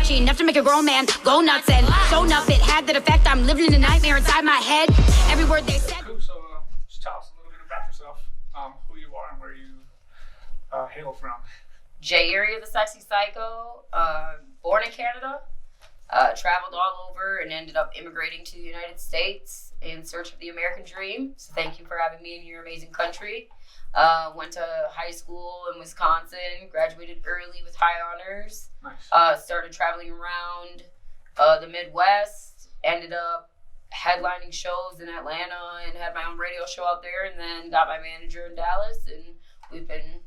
catchy enough to make a grown man go nuts and show enough. It had that effect. I'm living in a nightmare inside my head. Every word they said. Cool. So just tell us a little bit about yourself, who you are and where you hail from. J Area, the Sexy Psycho, born in Canada, traveled all over and ended up immigrating to the United States in search of the American dream. So thank you for having me in your amazing country. Went to high school in Wisconsin, graduated early with high honors. Nice. Started traveling around the Midwest, ended up headlining shows in Atlanta and had my own radio show out there, and then got my manager in Dallas, and we've been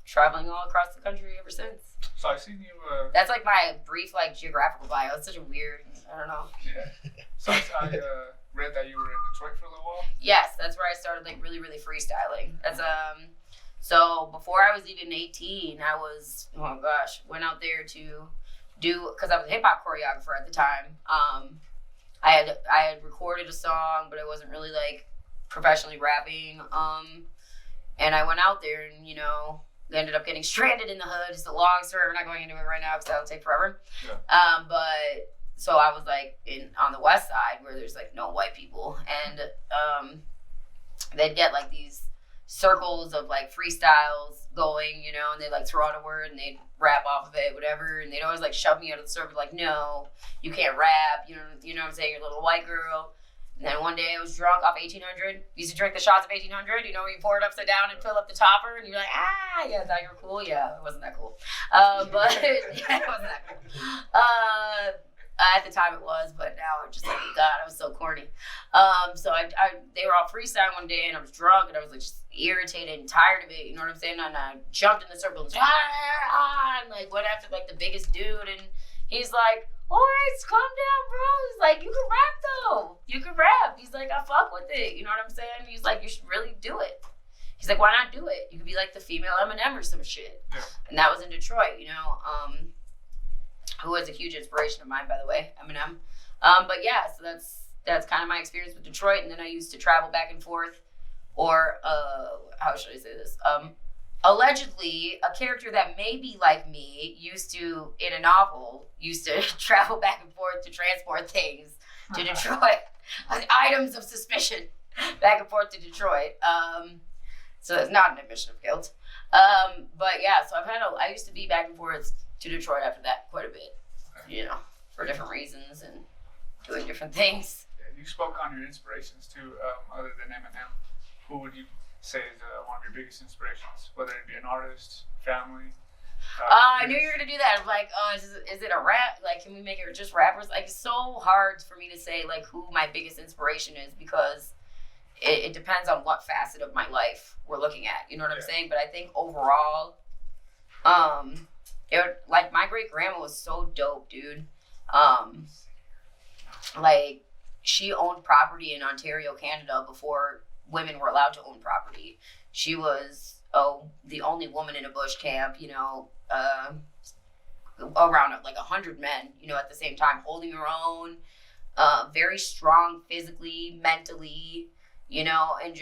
traveling all across the country ever since. So I've seen you. That's like my brief geographical bio. It's such a weird, I don't know. Yeah. So I read that you were in Detroit for a little while. Yes, that's where I started really freestyling. That's so before I was even 18, I was went out there to do, because I was a hip hop choreographer at the time. I had recorded a song, but I wasn't really professionally rapping. And I went out there and ended up getting stranded in the hood. It's a long story. We're not going into it right now because that'll take forever. Yeah. But so I was on the west side where there's no white people, and they'd get these circles of freestyles going, and they'd throw out a word and they'd rap off of it, whatever, and they'd always shove me out of the circle no, you can't rap, you know what I'm saying, you're a little white girl. And then one day I was drunk off 1800. Used to drink the shots of 1800, where you pour it upside down and fill up the topper, and you're like, yeah, thought you were cool. Yeah, it wasn't that cool. But yeah, it wasn't that cool. At the time it was, but now I'm just God, I was so corny. So they were all freestyling one day, and I was drunk, and I was just irritated and tired of it. You know what I'm saying? And I jumped in the circle and and went after the biggest dude, and he's like, all right, calm down, bro. He's like, you can rap though. You can rap. He's like, I fuck with it. You know what I'm saying? He's like, you should really do it. He's like, why not do it? You could be the female Eminem or some shit. Yeah. And that was in Detroit, who was a huge inspiration of mine, by the way, Eminem. But yeah, so that's kind of my experience with Detroit. And then I used to travel back and forth, or how should I say this? Allegedly, a character that may be like me in a novel, used to travel back and forth to transport things to Detroit, items of suspicion, back and forth to Detroit. So it's not an admission of guilt. But yeah, so I used to be back and forth to Detroit after that quite a bit, for different reasons and doing different things. Yeah, you spoke on your inspirations too, other than Eminem. Who would you say is one of your biggest inspirations, whether it be an artist, family? I knew you were gonna do that. I'm like, is it a rap? Can we make it just rappers? It's so hard for me to say who my biggest inspiration is, because it depends on what facet of my life we're looking at. You know what I'm saying? But I think overall, my great grandma was so dope, dude. She owned property in Ontario, Canada, before women were allowed to own property. She was the only woman in a bush camp, around 100 men, at the same time, holding her own, very strong physically, mentally, and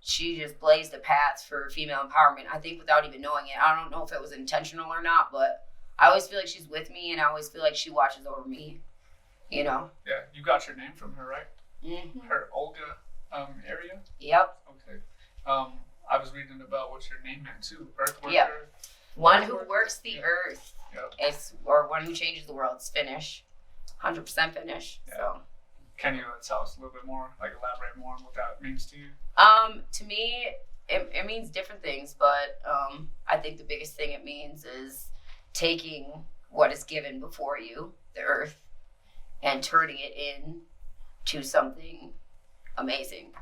she just blazed a path for female empowerment, I think, without even knowing it. I don't know if it was intentional or not, but I always feel like she's with me, and I always feel like she watches over me, Yeah, you got your name from her, right? Mm-hmm. Her Olga area? Yep. Okay. I was reading about what your name meant too. Earthworker. Yep. One who works the earth. Yep. Or one who changes the world. It's Finnish. 100% Finnish. Yeah. So. Can you tell us a little bit more, elaborate more on what that means to you? To me, it means different things, but I think the biggest thing it means is taking what is given before you, the earth, and turning it into something amazing,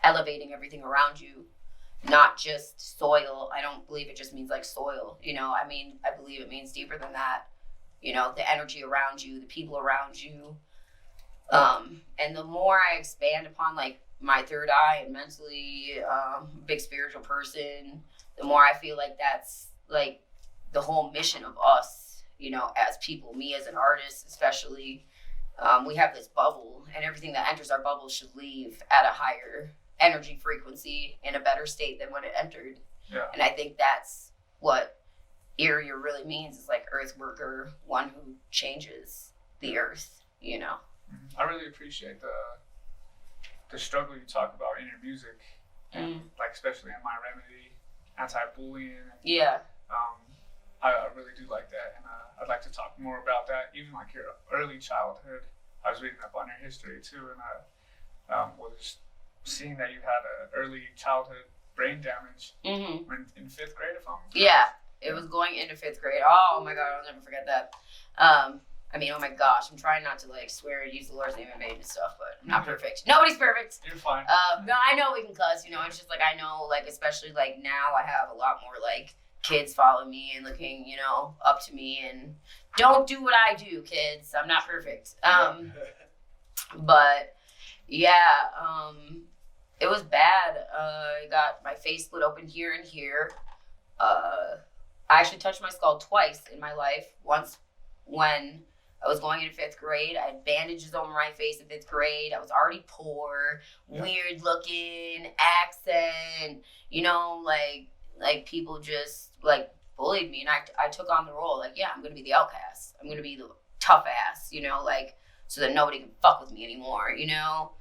elevating everything around you, not just soil. I don't believe it just means soil, I believe it means deeper than that, the energy around you, the people around you. And the more I expand upon my third eye and mentally, big spiritual person, the more I feel that's the whole mission of us, as people, me as an artist, especially. We have this bubble, and everything that enters our bubble should leave at a higher energy frequency in a better state than when it entered. Yeah. And I think that's what Area really means is like earth worker, one who changes the earth, you know. I really appreciate the struggle you talk about in your music, and like especially in My Remedy, anti-bullying. Yeah. I really do like that, and I'd like to talk more about that. Even like your early childhood. I was reading up on your history too, and I was seeing that you had an early childhood brain damage when in 5th grade, if I'm correct. Yeah, it was going into 5th grade. Oh my God, I'll never forget that. I mean, oh my gosh, I'm trying not to like swear and use the Lord's name in vain and stuff, but I'm not perfect. Nobody's perfect. You're fine. No, I know we can cuss, you know, it's just like, I know, like, especially like now I have a lot more like kids follow me and looking, you know, up to me, and don't do what I do, kids. I'm not perfect. But yeah, it was bad. I got my face split open here and here. I actually touched my skull twice in my life. Once when I was going into 5th grade. I had bandages over my face in 5th grade. I was already poor, weird looking, accent, you know, like people just like bullied me, and I took on the role, like, yeah, I'm gonna be the outcast. I'm gonna be the tough ass, you know, like, so that nobody can fuck with me anymore, you know?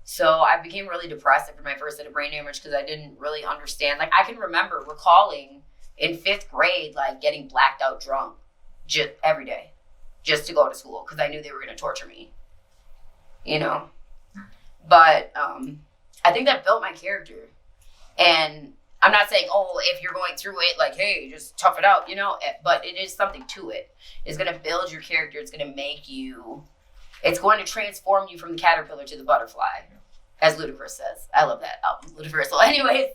So I became really depressed after my first set of brain damage because I didn't really understand. Like, I can remember recalling in 5th grade, like, getting blacked out drunk just every day just to go to school because I knew they were going to torture me, you know? But I think that built my character. And I'm not saying, oh, if you're going through it, like, hey, just tough it out, you know? But it is something to it. It's going to build your character. It's going to make you, it's going to transform you from the caterpillar to the butterfly, as Ludacris says. I love that album, Ludacris. So anyways,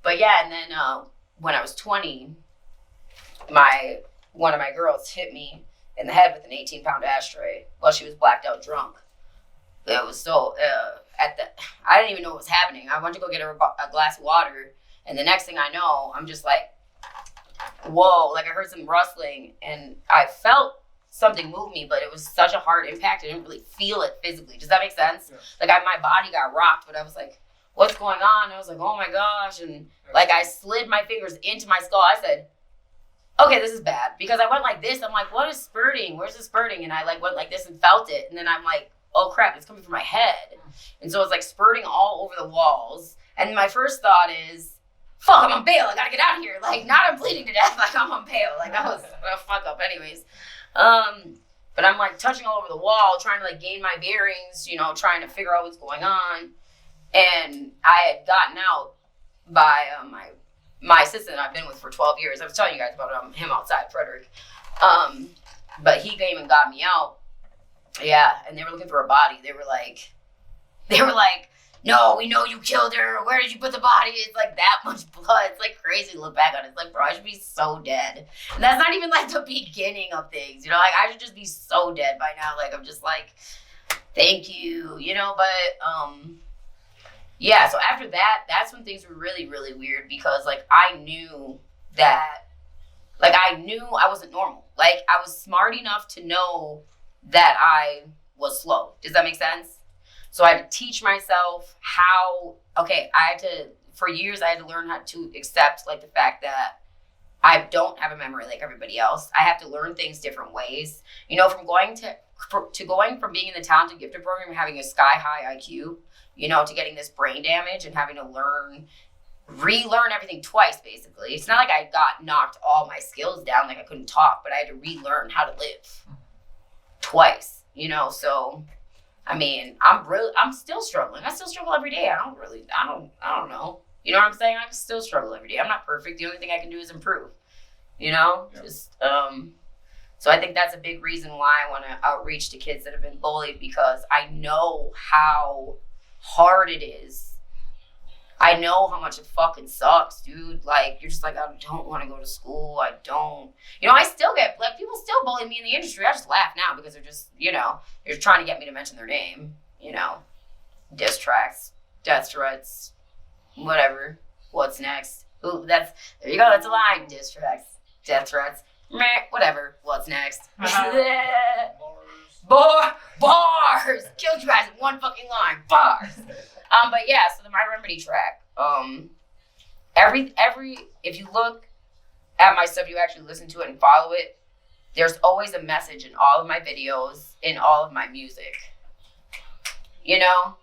but yeah, and then when I was 20, one of my girls hit me in the head with an 18-pound ashtray while she was blacked out drunk. It was so, I didn't even know what was happening. I went to go get her a glass of water, and the next thing I know, I'm just like, whoa, like I heard some rustling, and I felt something move me, but it was such a hard impact, I didn't really feel it physically. Does that make sense? Yeah. Like my body got rocked, but I was like, what's going on? I was like, oh my gosh, and like I slid my fingers into my skull. I said, okay, this is bad, because I went like this. I'm like, what is spurting? Where's the spurting? And I like went like this and felt it, and then I'm like, oh crap, it's coming from my head. And so it's like spurting all over the walls. And my first thought is, fuck, I'm on bail. I gotta get out of here. Like, not I'm bleeding to death, like I'm on bail. Like, that was a fuck up anyways. But I'm like touching all over the wall, trying to like gain my bearings, you know, trying to figure out what's going on. And I had gotten out by my assistant I've been with for 12 years. I was telling you guys about him outside, Frederick. But he came and got me out. Yeah, and they were looking for a body. They were like, no, we know you killed her. Where did you put the body? It's like that much blood. It's like crazy to look back on it. It's like, bro, I should be so dead. And that's not even like the beginning of things, you know? Like, I should just be so dead by now. Like, I'm just like, thank you, you know? But, yeah, so after that, that's when things were really, really weird because, like, I knew I wasn't normal. Like, I was smart enough to know that I was slow. Does that make sense? So I had to teach myself for years, I had to learn how to accept, like, the fact that I don't have a memory like everybody else. I have to learn things different ways. You know, from going from being in the talented gifted program and having a sky-high IQ, you know, to getting this brain damage and having to relearn everything twice, basically. It's not like I got knocked all my skills down, like I couldn't talk, but I had to relearn how to live twice, you know? So, I mean, I'm still struggling. I still struggle every day. I don't know. You know what I'm saying? I still struggle every day. I'm not perfect. The only thing I can do is improve, you know? Yeah. So I think that's a big reason why I want to outreach to kids that have been bullied, because I know how hard it is. I know how much it fucking sucks, dude. Like, you're just like, I don't want to go to school. I don't. You know, I still get, like, people still bully me in the industry. I just laugh now because they're just, you know, they're trying to get me to mention their name, you know. Diss tracks, death threats, whatever. What's next? Ooh, there you go. That's a line. Diss tracks, death threats, meh, whatever. What's next? Bars! Killed you guys in one fucking line. Bars! But yeah, so the My Remedy track, if you look at my stuff, you actually listen to it and follow it, there's always a message in all of my videos, in all of my music. You know?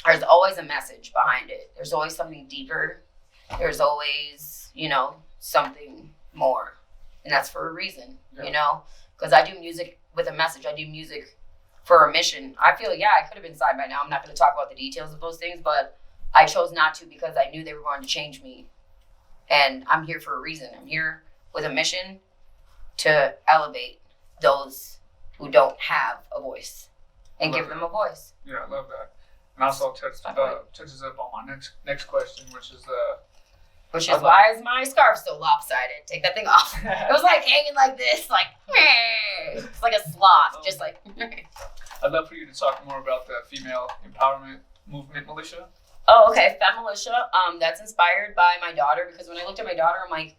There's always a message behind it. There's always something deeper. There's always, you know, something more. And that's for a reason, you know? Because I do music with a message. I do music for a mission. I feel, yeah, I could have been signed by now. I'm not going to talk about the details of those things, but I chose not to because I knew they were going to change me. And I'm here for a reason. I'm here with a mission to elevate those who don't have a voice and give them a voice. Yeah, I love that. And also touches up on my next question, which is why is my scarf so lopsided? Take that thing off. It was like hanging like this, like it's like a sloth, just like. I'd love for you to talk more about the female empowerment movement, Militia. Oh, okay, Femme Militia. That's inspired by my daughter, because when I looked at my daughter, I'm like,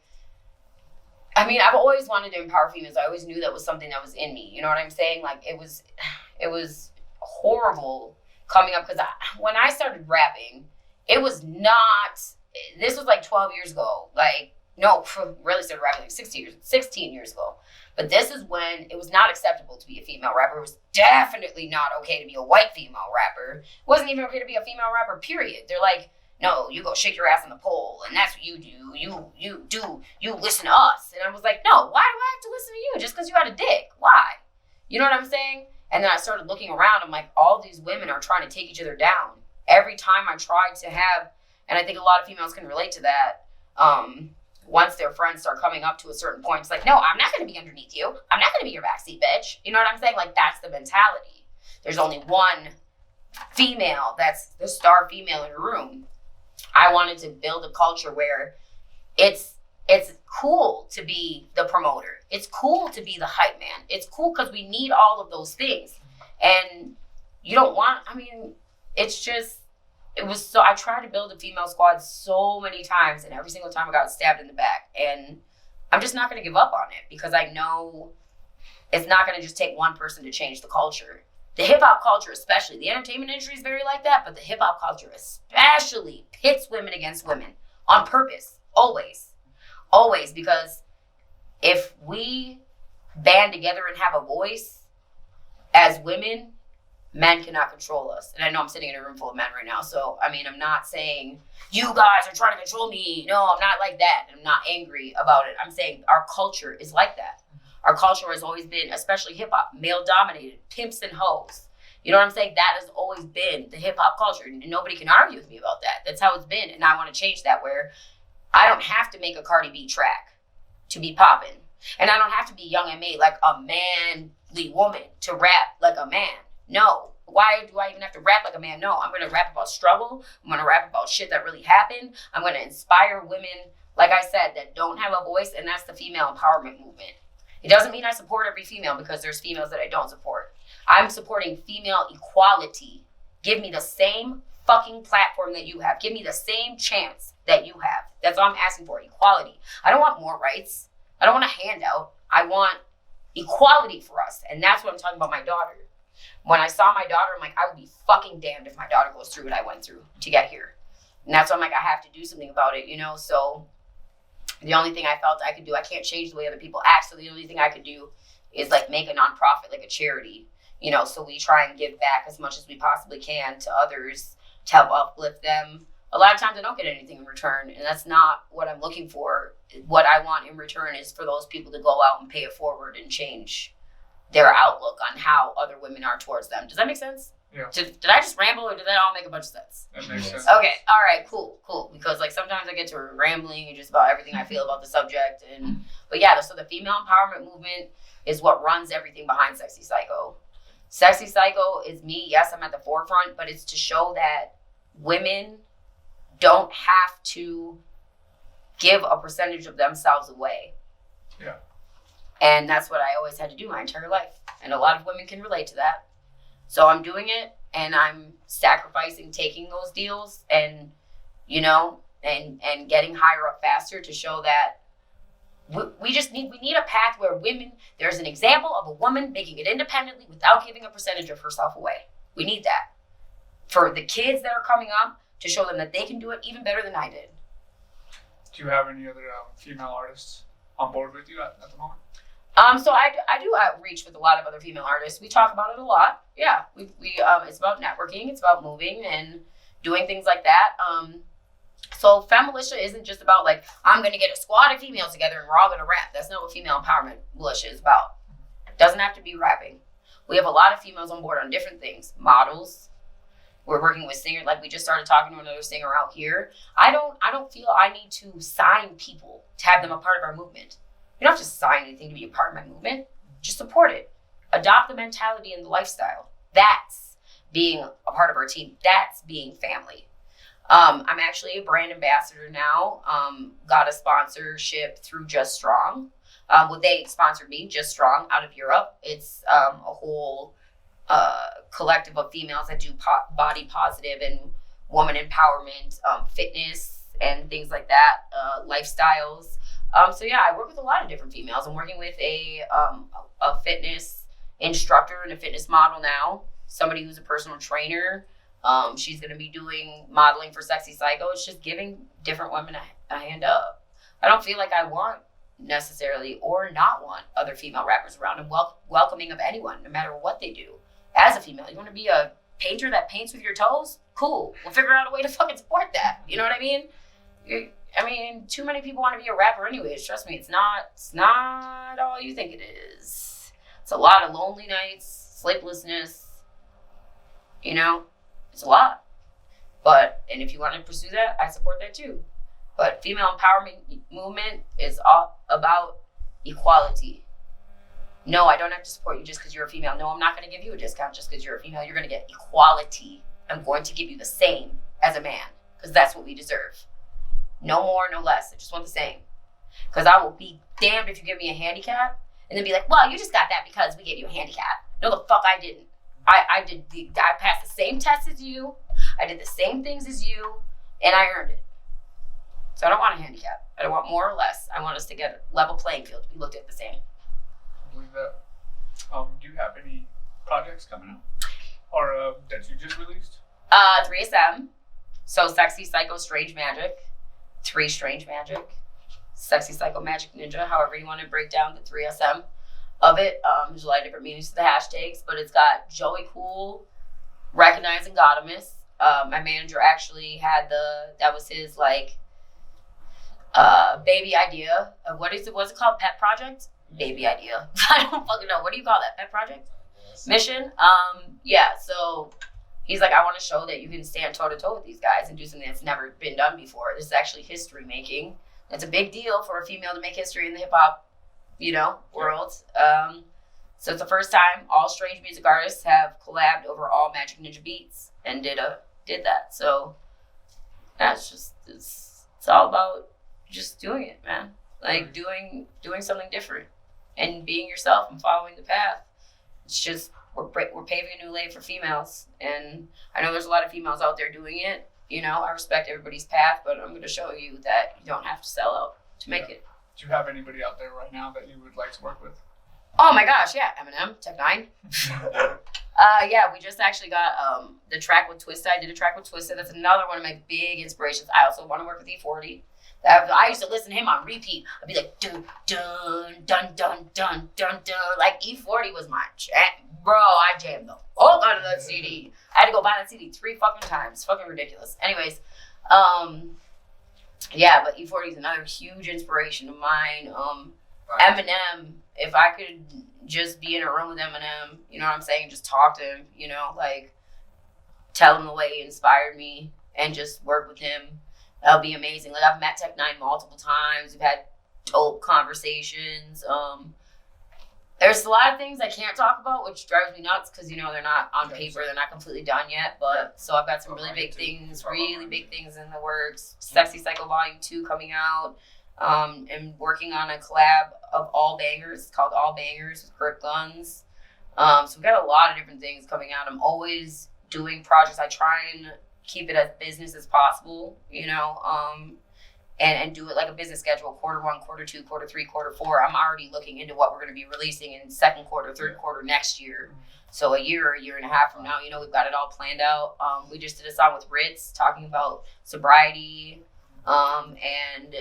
I mean, I've always wanted to empower females. I always knew that was something that was in me. You know what I'm saying? Like, it was horrible coming up, because when I started rapping, it was not. This was like 12 years ago. Like, no, really started rapping like 16 years ago. But this is when it was not acceptable to be a female rapper. It was definitely not okay to be a white female rapper. It wasn't even okay to be a female rapper, period. They're like, no, you go shake your ass on the pole, and that's what you do. You listen to us. And I was like, no, why do I have to listen to you just because you had a dick? Why? You know what I'm saying? And then I started looking around. I'm like, all these women are trying to take each other down. Every time I tried to have, and I think a lot of females can relate to that, once their friends start coming up to a certain point, it's like, no, I'm not going to be underneath you. I'm not going to be your backseat bitch. You know what I'm saying? Like, that's the mentality. There's only one female that's the star female in a room. I wanted to build a culture where it's cool to be the promoter. It's cool to be the hype man. It's cool because we need all of those things. And you don't want, I mean, it's just, it was so, I tried to build a female squad so many times, and every single time I got stabbed in the back. And I'm just not going to give up on it, because I know it's not going to just take one person to change the culture. The hip-hop culture especially, the entertainment industry is very like that, but the hip-hop culture especially pits women against women on purpose, always. Always, because if we band together and have a voice as women, men cannot control us. And I know I'm sitting in a room full of men right now, so, I mean, I'm not saying, you guys are trying to control me. No, I'm not like that. I'm not angry about it. I'm saying our culture is like that. Our culture has always been, especially hip-hop, male-dominated, pimps and hoes. You know what I'm saying? That has always been the hip-hop culture, and nobody can argue with me about that. That's how it's been, and I want to change that, where I don't have to make a Cardi B track to be popping. And I don't have to be Young and Made like a manly woman to rap like a man. No. Why do I even have to rap like a man? No, I'm going to rap about struggle. I'm going to rap about shit that really happened. I'm going to inspire women, like I said, that don't have a voice, and that's the female empowerment movement. It doesn't mean I support every female, because there's females that I don't support. I'm supporting female equality. Give me the same fucking platform that you have. Give me the same chance that you have. That's all I'm asking for, equality. I don't want more rights. I don't want a handout. I want equality for us. And that's what I'm talking about my daughter. When I saw my daughter, I'm like, I would be fucking damned if my daughter goes through what I went through to get here. And that's why I'm like, I have to do something about it, you know? So the only thing I felt I could do, I can't change the way other people act, so the only thing I could do is like make a nonprofit, like a charity, you know, so we try and give back as much as we possibly can to others to help uplift them. A lot of times I don't get anything in return, and that's not what I'm looking for. What I want in return is for those people to go out and pay it forward and change their outlook on how other women are towards them. Does that make sense? Yeah. Did I just ramble, or did that all make a bunch of sense? That makes sense. Okay, all right, cool. Because like sometimes I get to rambling and just about everything I feel about the subject. But yeah, so the female empowerment movement is what runs everything behind Sexy Psycho. Sexy Psycho is me. Yes, I'm at the forefront, but it's to show that women don't have to give a percentage of themselves away. Yeah. And that's what I always had to do my entire life. And a lot of women can relate to that. So I'm doing it, and I'm sacrificing taking those deals and, you know, and getting higher up faster to show that we need a path where women, there's an example of a woman making it independently without giving a percentage of herself away. We need that for the kids that are coming up, to show them that they can do it even better than I did. Do you have any other female artists on board with you at the moment? So I do outreach with a lot of other female artists. We talk about it a lot. Yeah, we it's about networking. It's about moving and doing things like that. So Femilitia isn't just about like, I'm going to get a squad of females together and we're all going to rap. That's not what female empowerment militia is about. It doesn't have to be rapping. We have a lot of females on board on different things. Models. We're working with singers. Like we just started talking to another singer out here. I don't feel I need to sign people to have them a part of our movement. You don't have to sign anything to be a part of my movement. Just support it. Adopt the mentality and the lifestyle. That's being a part of our team. That's being family. I'm actually a brand ambassador now. Got a sponsorship through Just Strong. Well, they sponsored me, Just Strong, out of Europe. It's a whole collective of females that do body positive and woman empowerment, fitness, and things like that, lifestyles. So yeah, I work with a lot of different females. I'm working with a fitness instructor and a fitness model now. Somebody who's a personal trainer. She's going to be doing modeling for Sexy Psycho. It's just giving different women a hand up. I don't feel like I want necessarily or not want other female rappers around. I'm welcoming of anyone, no matter what they do. As a female, you want to be a painter that paints with your toes? Cool. We'll figure out a way to fucking support that. You know what I mean? Too many people want to be a rapper anyways. Trust me, it's not all you think it is. It's a lot of lonely nights, sleeplessness, you know? It's a lot. And if you want to pursue that, I support that too. But female empowerment movement is all about equality. No, I don't have to support you just because you're a female. No, I'm not going to give you a discount just because you're a female. You're going to get equality. I'm going to give you the same as a man because that's what we deserve. No more, no less. I just want the same. Because I will be damned if you give me a handicap and then be like, well, you just got that because we gave you a handicap. No, the fuck I didn't. I passed the same tests as you. I did the same things as you, and I earned it. So I don't want a handicap. I don't want more or less. I want us to get a level playing field to be looked at the same. I believe that. Do you have any projects coming up or that you just released? 3SM. So Sexy Psycho Strange Magic. 3 Strange Magic. Sexy Psycho Magic Ninja, however you want to break down the 3SM of it. There's a lot of different meanings to the hashtags, but it's got Joey Cool, Recognizing Godamus. My manager actually had that was his like baby idea of what's it called? Pet project? Baby idea. I don't fucking know. What do you call that? Pet project? Mission? Yeah, so he's like, I want to show that you can stand toe to toe with these guys and do something that's never been done before. This is actually history making. It's a big deal for a female to make history in the hip hop, world. So it's the first time all Strange music artists have collabed over all Magic Ninja beats and did that. So that's just it's all about just doing it, man. Like doing something different and being yourself and following the path. It's just we're paving a new lane for females, and I know there's a lot of females out there doing it. I respect everybody's path, but I'm going to show you that you don't have to sell out to make it. Do you have anybody out there right now that you would like to work with? Oh my gosh, yeah, Eminem, Tech 9. Yeah, we just actually got the track with Twista. I did a track with Twista. That's another one of my big inspirations. I also want to work with E40. I used to listen to him on repeat. I'd be like, dun, dun, dun, dun, dun, dun, dun. Like, E40 was my jam. Bro, I jammed the fuck out of that CD. I had to go buy that CD 3 fucking times. Fucking ridiculous. Anyways, yeah, but E40 is another huge inspiration of mine. Eminem, if I could just be in a room with Eminem, you know what I'm saying, just talk to him, like tell him the way he inspired me and just work with him, that'll be amazing. Like I've met Tech 9 multiple times. We've had dope conversations. There's a lot of things I can't talk about, which drives me nuts because, they're not on paper. They're not completely done yet. But so I've got some really big things in the works. Sexy Psycho Volume 2 coming out. And working on a collab of all bangers. It's called All Bangers with Grip Guns. So we've got a lot of different things coming out. I'm always doing projects. I try and keep it as business as possible, and do it like a business schedule, quarter 1, quarter 2, quarter 3, quarter 4. I'm already looking into what we're going to be releasing in second quarter, third quarter next year. So a year and a half from now, we've got it all planned out. We just did a song with Ritz talking about sobriety, and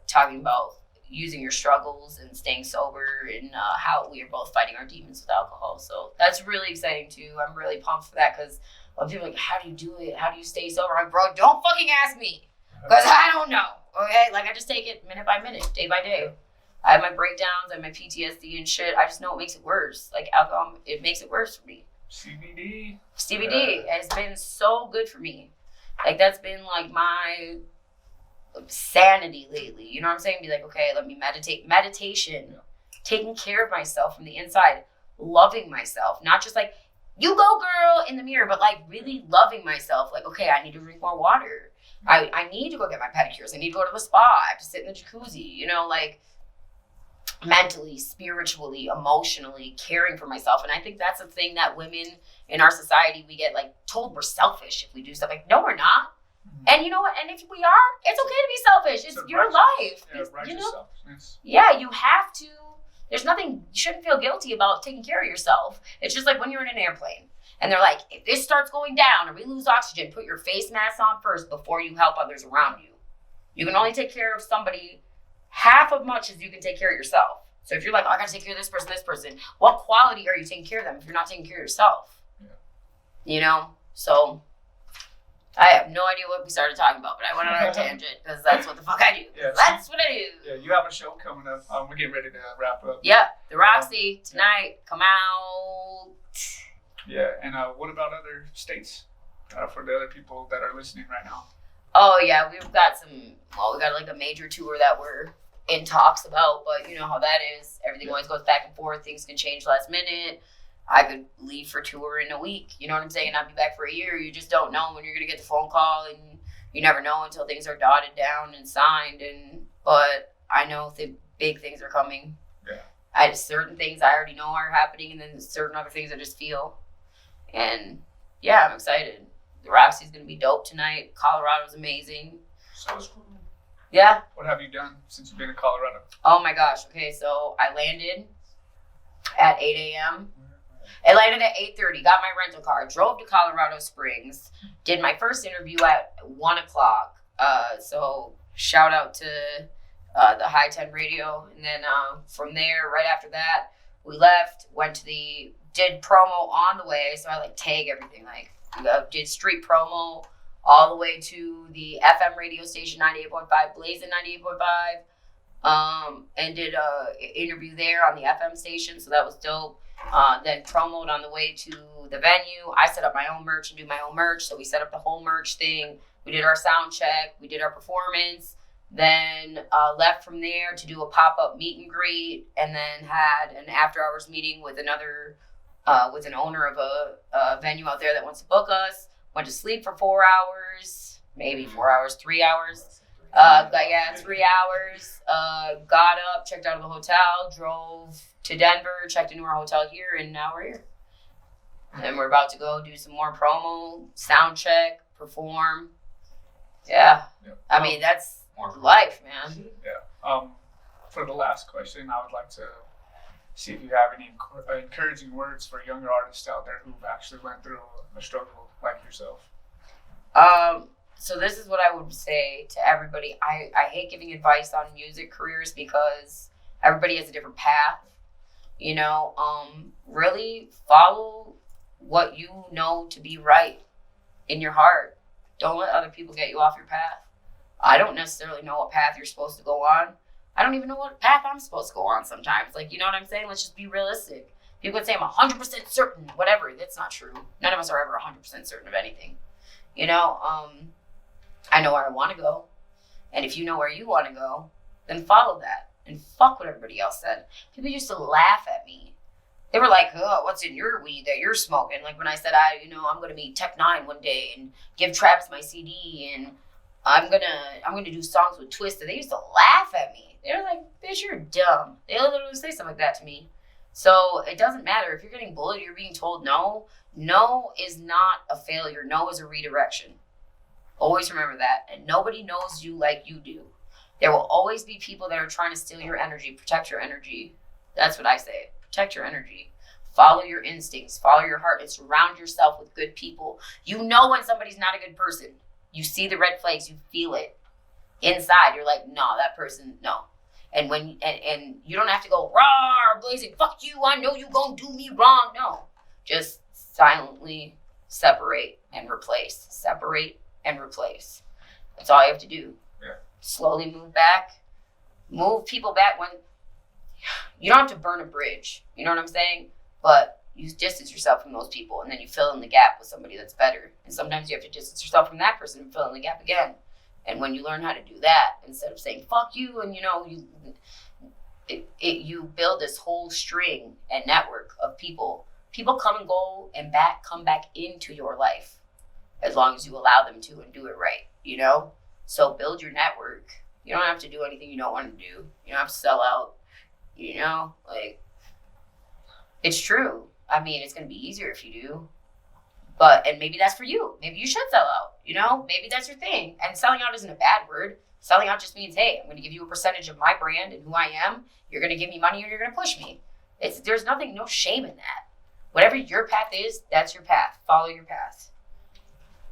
talking about, using your struggles and staying sober, and how we are both fighting our demons with alcohol. So that's really exciting too. I'm really pumped for that, because when people are like, how do you do it? How do you stay sober? I'm like, bro, don't fucking ask me, because I don't know. Okay, like I just take it minute by minute, day by day. I have my breakdowns, I have my PTSD and shit. I just know it makes it worse. Like alcohol, it makes it worse for me. CBD has been so good for me. Like that's been like my sanity lately. You know what I'm saying? Be like, okay, let me meditate. Meditation, taking care of myself from the inside, loving myself, not just like, you go girl in the mirror, but like really loving myself. Like, okay, I need to drink more water. I need to go get my pedicures. I need to go to the spa. I have to sit in the jacuzzi, you know, like mentally, spiritually, emotionally caring for myself. And I think that's a thing that women in our society, we get like told we're selfish if we do stuff. Like, no, we're not. And you know what? And if we are, it's okay to be selfish. It's your life. Yeah, you know? Yes. Yeah, you have to. There's nothing, you shouldn't feel guilty about taking care of yourself. It's just like when you're in an airplane and they're like, if this starts going down or we lose oxygen, put your face mask on first before you help others around you. You can only take care of somebody half as much as you can take care of yourself. So if you're like, oh, I gotta take care of this person, what quality are you taking care of them if you're not taking care of yourself? Yeah. You know? So I have no idea what we started talking about, but I went on a tangent because that's what the fuck I do. Yeah, that's what I do. Yeah, you have a show coming up. We're getting ready to wrap up. Yep, the Roxy tonight. Come out. Yeah, and what about other states for the other people that are listening right now? Oh yeah, we got like a major tour that we're in talks about, but you know how that is. Everything always goes back and forth. Things can change last minute. I could leave for tour in a week, you know what I'm saying? And I'll be back for a year. You just don't know when you're going to get the phone call, and you never know until things are dotted down and signed. But I know the big things are coming. Yeah. Certain things I already know are happening, and then certain other things I just feel. And yeah, I'm excited. The Roxy's going to be dope tonight. Colorado's amazing. So it's cool. Yeah. What have you done since you've been in Colorado? Oh my gosh. Okay, so I landed at 8 a.m. I landed at 8:30, got my rental car, drove to Colorado Springs, did my first interview at 1 o'clock. So shout out to the High 10 radio. And then from there, right after that, we left, did promo on the way. So I like tag everything, like did street promo all the way to the FM radio station 98.5, Blazin' 98.5, and did a interview there on the FM station. So that was dope. Then promoted on the way to the venue. I set up my own merch and do my own merch. So we set up the whole merch thing. We did our sound check. We did our performance. Then left from there to do a pop-up meet and greet. And then had an after-hours meeting with with an owner of a venue out there that wants to book us. Went to sleep for 4 hours. Maybe 4 hours, 3 hours. 3 hours. Got up, checked out of the hotel, drove to Denver, checked into our hotel here, and now we're here. And we're about to go do some more promo, sound check, perform. Yeah. I mean, that's life, man. Yeah. For the last question, I would like to see if you have any encouraging words for younger artists out there who've actually went through a struggle like yourself. So this is what I would say to everybody. I hate giving advice on music careers because everybody has a different path. You know, really follow what you know to be right in your heart. Don't let other people get you off your path. I don't necessarily know what path you're supposed to go on. I don't even know what path I'm supposed to go on sometimes. Like, you know what I'm saying? Let's just be realistic. People would say I'm 100% certain, whatever. That's not true. None of us are ever 100% certain of anything. You know, I know where I want to go. And if you know where you want to go, then follow that. And fuck what everybody else said. People used to laugh at me. They were like, oh, what's in your weed that you're smoking? Like when I said, I'm going to meet Tech Nine one day and give Travis my CD and I'm gonna do songs with Twista. They used to laugh at me. They were like, bitch, you're dumb. They literally say something like that to me. So it doesn't matter. If you're getting bullied, you're being told no. No is not a failure. No is a redirection. Always remember that. And nobody knows you like you do. There will always be people that are trying to steal your energy. Protect your energy. That's what I say. Protect your energy. Follow your instincts. Follow your heart. And surround yourself with good people. You know when somebody's not a good person. You see the red flags. You feel it. Inside, you're like, no, that person, no. And when and you don't have to go raw blazing, fuck you, I know you gonna do me wrong. No. Just silently separate and replace. Separate and replace. That's all you have to do. Yeah. Slowly move back. Move people back when you don't have to burn a bridge. You know what I'm saying? But you distance yourself from those people, and then you fill in the gap with somebody that's better. And sometimes you have to distance yourself from that person and fill in the gap again. And when you learn how to do that, instead of saying "fuck you," and you build this whole string and network of people. People come and go and come back into your life, as long as you allow them to and do it right. So build your network. You don't have to do anything you don't want to do. You don't have to sell out. It's true. I mean, it's going to be easier if you do. And maybe that's for you. Maybe you should sell out. Maybe that's your thing. And selling out isn't a bad word. Selling out just means, hey, I'm going to give you a percentage of my brand and who I am. You're going to give me money or you're going to push me. There's no shame in that. Whatever your path is, that's your path. Follow your path.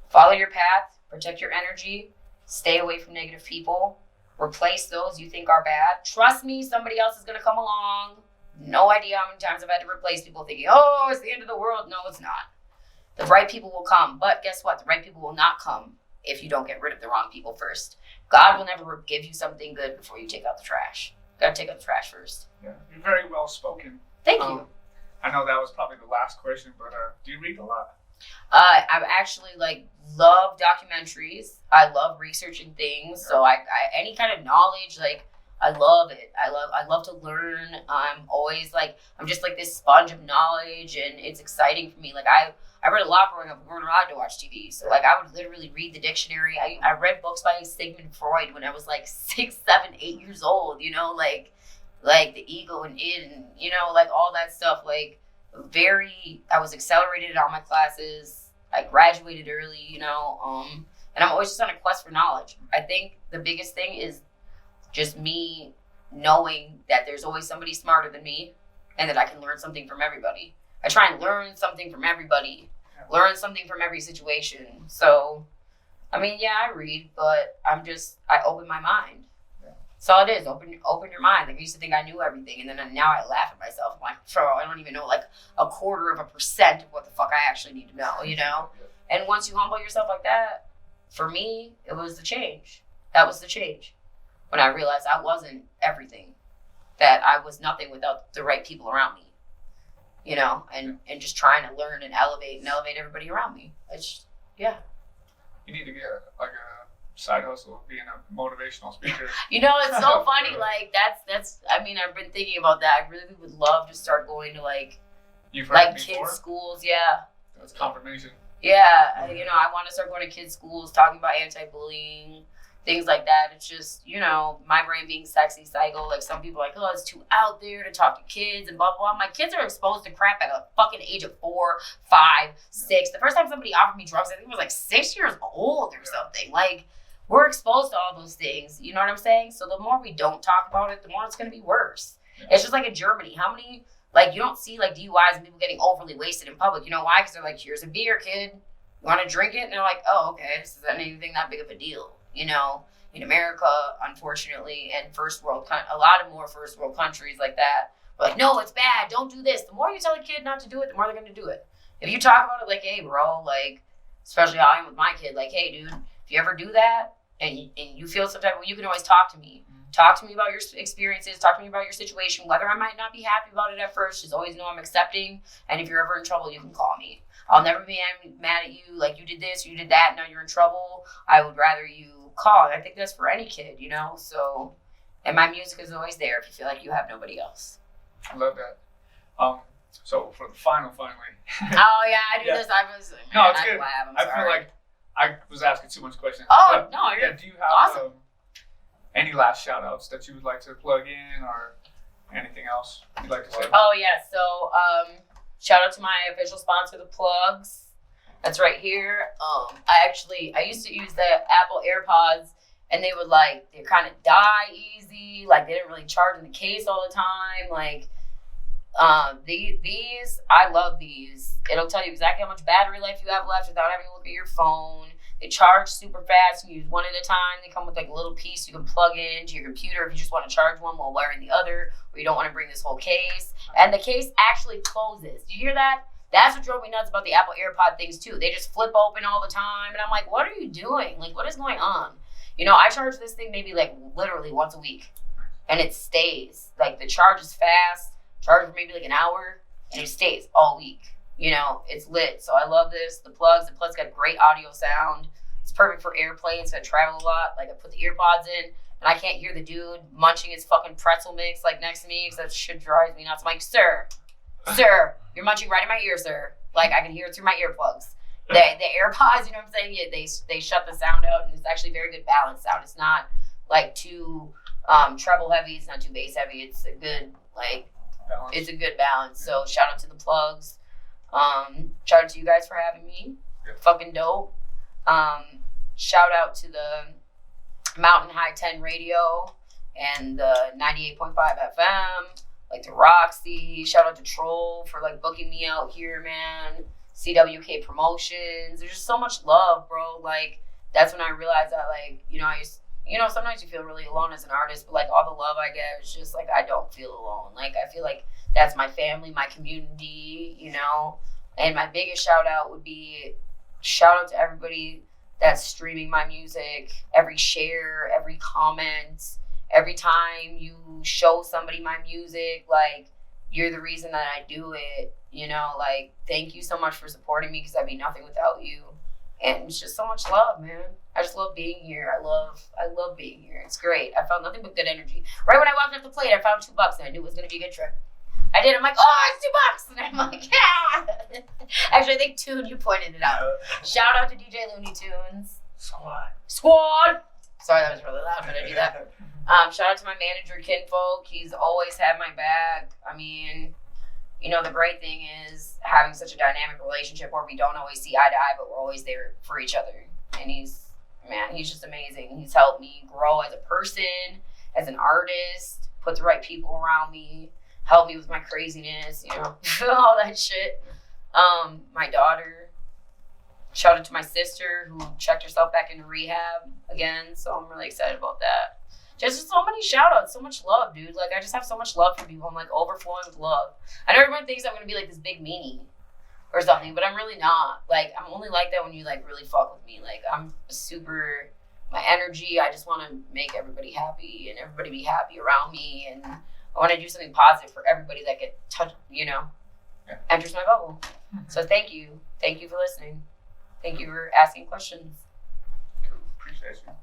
Follow your path. Protect your energy. Stay away from negative people. Replace those you think are bad. Trust me, somebody else is going to come along. No idea how many times I've had to replace people thinking, oh, it's the end of the world. No, it's not. The right people will come. But guess what? The right people will not come if you don't get rid of the wrong people first. God will never give you something good before you take out the trash. You got to take out the trash first. Yeah, you're very well spoken. Thank you. I know that was probably the last question, but do you read a lot? I've actually love documentaries. I love researching things. So I any kind of knowledge, I love it. I love to learn. I'm always I'm just this sponge of knowledge, and it's exciting for me. I read a lot growing up. We weren't allowed to watch TV, so I would literally read the dictionary. I read books by Sigmund Freud when I was 6, 7, 8 years old. The ego and it, and all that stuff. I was accelerated in all my classes. I graduated early, and I'm always just on a quest for knowledge. I think the biggest thing is just me knowing that there's always somebody smarter than me, and that I can learn something from everybody. I try and learn something from everybody, learn something from every situation. So, I read, but I open my mind. That's all it is. Open your mind. I used to think I knew everything, and then now I laugh at myself. I'm I don't even know 0.25% of what the fuck I actually need to know, And once you humble yourself like that, for me, it was the change. That was the change. When I realized I wasn't everything, that I was nothing without the right people around me, and just trying to learn and elevate everybody around me. You need to get a side hustle of being a motivational speaker. It's so funny. That's. I've been thinking about that. I really would love to start going to kids schools. Yeah. That's confirmation. Yeah, I want to start going to kids schools, talking about anti-bullying, things like that. It's just, my brain being sexy cycle. Some people are oh, it's too out there to talk to kids and blah, blah, blah. My kids are exposed to crap at a fucking age of 4, 5, 6. The first time somebody offered me drugs, I think it was 6 years old or something. We're exposed to all those things. You know what I'm saying? So the more we don't talk about it, the more it's going to be worse. Yeah. It's just in Germany. How many, you don't see DUIs and people getting overly wasted in public. You know why? Because they're here's a beer, kid. You want to drink it? And they're oh, okay. This isn't anything that big of a deal. In America, unfortunately, and a lot of more first world countries like that, we're no, it's bad. Don't do this. The more you tell a kid not to do it, the more they're going to do it. If you talk about it hey, bro, especially how I am with my kid, hey, dude, if you ever do that and you feel some type of way, you can always talk to me. Talk to me about your experiences. Talk to me about your situation. Whether I might not be happy about it at first, just always know I'm accepting. And if you're ever in trouble, you can call me. I'll never be mad at you. You did this, you did that, now you're in trouble. I would rather you call. And I think that's for any kid, So, and my music is always there if you feel like you have nobody else. I love that. So for the finally. Oh yeah, I do this. No, it's good. I feel like I was asking too much questions. Oh no, you're do you have awesome. Any last shout outs that you would like to plug in or anything else you'd like to say? Oh yeah, so shout out to my official sponsor, The Plugs. That's right here. I used to use the Apple AirPods, and they would they kind of die easy. They didn't really charge in the case all the time. These, I love these. It'll tell you exactly how much battery life you have left without having to look at your phone. They charge super fast. You use one at a time. They come with like a little piece you can plug into your computer if you just want to charge one while wiring the other, or you don't want to bring this whole case. And the case actually closes. Do you hear that? That's what drove me nuts about the Apple AirPod things too. They just flip open all the time. And I'm like, what are you doing? Like, what is going on? You know, I charge this thing maybe like literally once a week. And it stays. Like, the charge is fast. Charge for maybe like an hour. And it stays all week. You know, it's lit. So I love this. The plugs got great audio sound. It's perfect for airplanes. I travel a lot. Like, I put the earpods in, and I can't hear the dude munching his fucking pretzel mix like next to me, because that shit drives me nuts. I'm like, sir, you're munching right in my ear, sir. Like, I can hear it through my earplugs. The AirPods, you know what I'm saying? Yeah, they shut the sound out, and it's actually very good balanced sound. It's not like too treble heavy. It's not too bass heavy. It's a good balance. It's a good balance. So shout out to the plugs. Shout out to you guys for having me. Fucking dope. Shout out to the Mountain High 10 Radio and the 98.5 FM, like the Roxy. Shout out to Troll for like booking me out here, man. CWK Promotions. There's just so much love, bro. Like, that's when I realized that, like, sometimes you feel really alone as an artist, but like all the love I get is just like, I don't feel alone. Like, I feel like that's my family, my community, you know. And my biggest shout out would be shout out to everybody that's streaming my music, every share, every comment, every time you show somebody my music, like, you're the reason that I do it, you know. Like, thank you so much for supporting me, because I'd be nothing without you. And it's just so much love, man. I just love being here. I love being here. It's great. I felt nothing but good energy. Right when I walked off the plane, I found $2 and I knew it was going to be a good trip. I did. I'm like, oh, it's $2. And I'm like, yeah. Actually, I think Toon, you pointed it out. Shout out to DJ Looney Tunes. Squad. Sorry, that was really loud, but I do that. Shout out to my manager, Kinfolk. He's always had my back. I mean, you know, the great thing is having such a dynamic relationship where we don't always see eye to eye, but we're always there for each other. And he's just amazing. He's helped me grow as a person, as an artist, put the right people around me, help me with my craziness, you know, all that shit. My daughter, shout out to my sister who checked herself back into rehab again. So I'm really excited about that. Just so many shout outs, so much love, dude. Like, I just have so much love for people. I'm like overflowing with love. I know everyone thinks I'm gonna be like this big meanie or something, but I'm really not. Like, I'm only like that when you like really fuck with me. Like, I'm super, my energy, I just want to make everybody happy and everybody be happy around me, and I want to do something positive for everybody that get touched, you know, enters my bubble. So thank you for listening. Thank you for asking questions. Cool. Appreciate you.